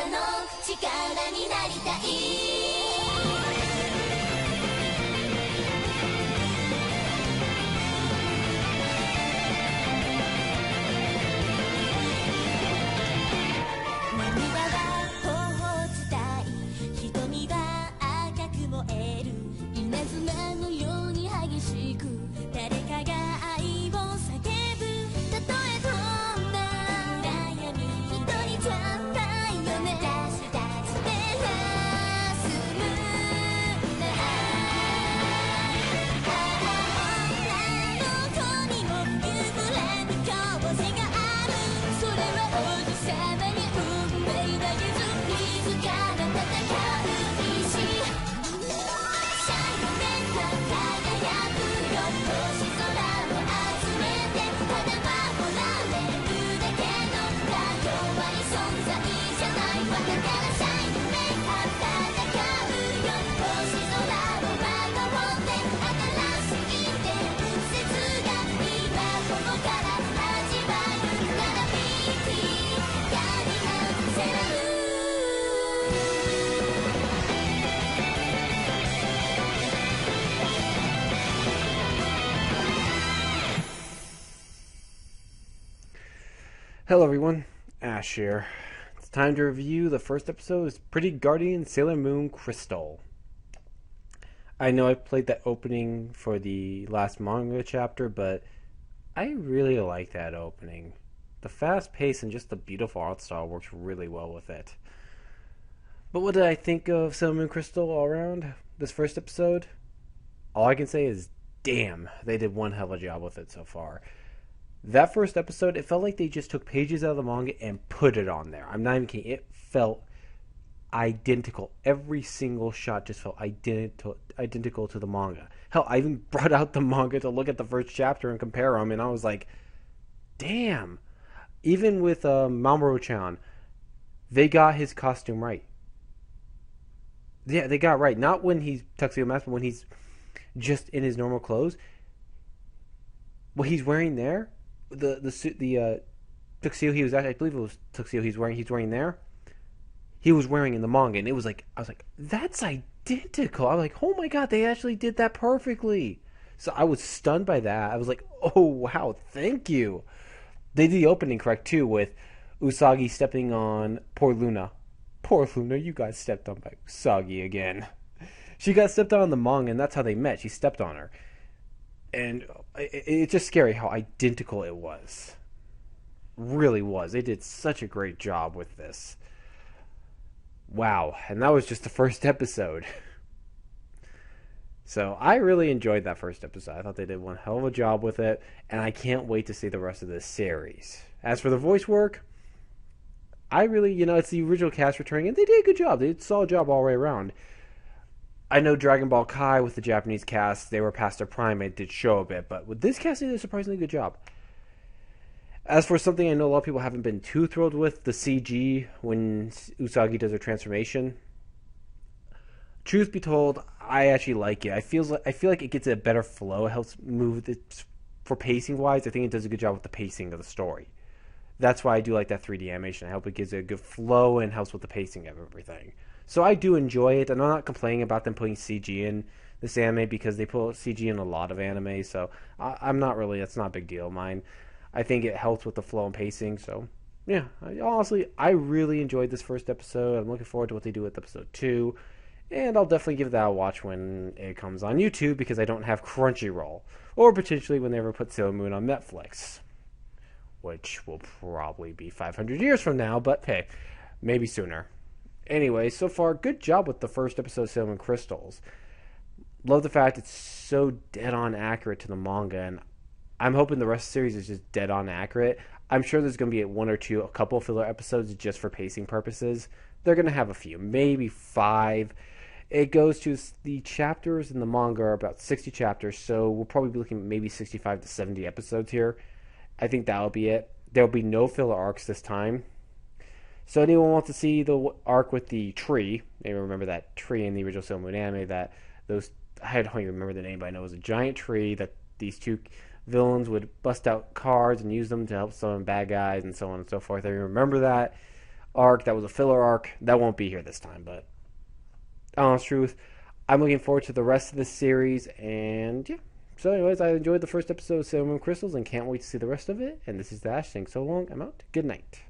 の力になりたい涙は頬を伝い瞳は赤く燃える稲妻のように激しく誰かが愛を叫ぶたとえどんな悩み人にじゃないよねダスダスで休むな女の子にも譲れぬ強制があるそれは王子様に運命投げず自ら戦う意志シャイの目が輝くよ星空を集めてただ守られるだけの弱い存在じゃないわだからシャイの目が戦うよ星空をまとって新しい伝説が今ここから始まるならビーティーガーディアンセラム Hello everyone, Ash here. It's time to review the first episode of Pretty Guardian Sailor Moon Crystal. I know I played that opening for the last manga chapter, but I really like that opening. The fast pace and just the beautiful art style works really well with it. But what did I think of Sailor Moon Crystal all around? This first episode? All I can say is, damn, they did one hell of a job with it so far. That first episode, it felt like they just took pages out of the manga and put it on there. I'm not even kidding. It felt identical. Every single shot just felt identical to the manga. Hell, I even brought out the manga to look at the first chapter and compare them, and I was like, damn. Even with Mamoru-chan, they got his costume right. Yeah, they got it right. Not when he's Tuxedo Mask, but when he's just in his normal clothes. What he's wearing there, the suit, the tuxedo he was at, I believe it was tuxedo he's wearing there. He was wearing in the manga, and it was like, I was like, that's identical. I was like, oh my god, they actually did that perfectly. So I was stunned by that. I was like, oh wow, thank you. They did the opening correct too, with Usagi stepping on poor Luna. Poor Luna, you got stepped on by Usagi again. She got stepped on in the manga, and that's how they met. She stepped on her. And it's just scary how identical it was. Really was. They did such a great job with this. Wow. And that was just the first episode. So I really enjoyed that first episode. I thought they did one hell of a job with it. And I can't wait to see the rest of this series. As for the voice work, I really, it's the original cast returning. And they did a good job. They did a solid job all the way around. I know Dragon Ball Kai with the Japanese cast, they were past their prime. It did show a bit, but with this cast, they did a surprisingly good job. As for something I know a lot of people haven't been too thrilled with, the CG when Usagi does her transformation. Truth be told, I actually like it. I feel like it gets a better flow. It helps move it for pacing wise. I think it does a good job with the pacing of the story. That's why I do like that 3D animation. I hope it gives it a good flow and helps with the pacing of everything. So I do enjoy it, and I'm not complaining about them putting CG in this anime because they put CG in a lot of anime, so I'm not really, that's not a big deal of mine. I think it helps with the flow and pacing, so yeah. Honestly, I really enjoyed this first episode. I'm looking forward to what they do with episode 2, and I'll definitely give that a watch when it comes on YouTube because I don't have Crunchyroll, or potentially when they ever put Sailor Moon on Netflix, which will probably be 500 years from now, but hey, maybe sooner. Anyway, so far, good job with the first episode of Sailor Moon Crystals. Love the fact it's so dead-on accurate to the manga, and I'm hoping the rest of the series is just dead-on accurate. I'm sure there's going to be a couple filler episodes just for pacing purposes. They're going to have a few, maybe 5. It goes to the chapters in the manga are about 60 chapters, so we'll probably be looking at maybe 65 to 70 episodes here. I think that'll be it. There'll be no filler arcs this time. So anyone wants to see the arc with the tree, maybe remember that tree in the original Sailor Moon anime, I don't even remember the name, but I know it was a giant tree that these two villains would bust out cards and use them to help summon bad guys and so on and so forth. I remember that. arc that was a filler arc. That won't be here this time, but honest truth, I'm looking forward to the rest of this series, and yeah. So anyways, I enjoyed the first episode of Sailor Moon Crystals and can't wait to see the rest of it. And this is Dash saying so long. I'm out. Good night.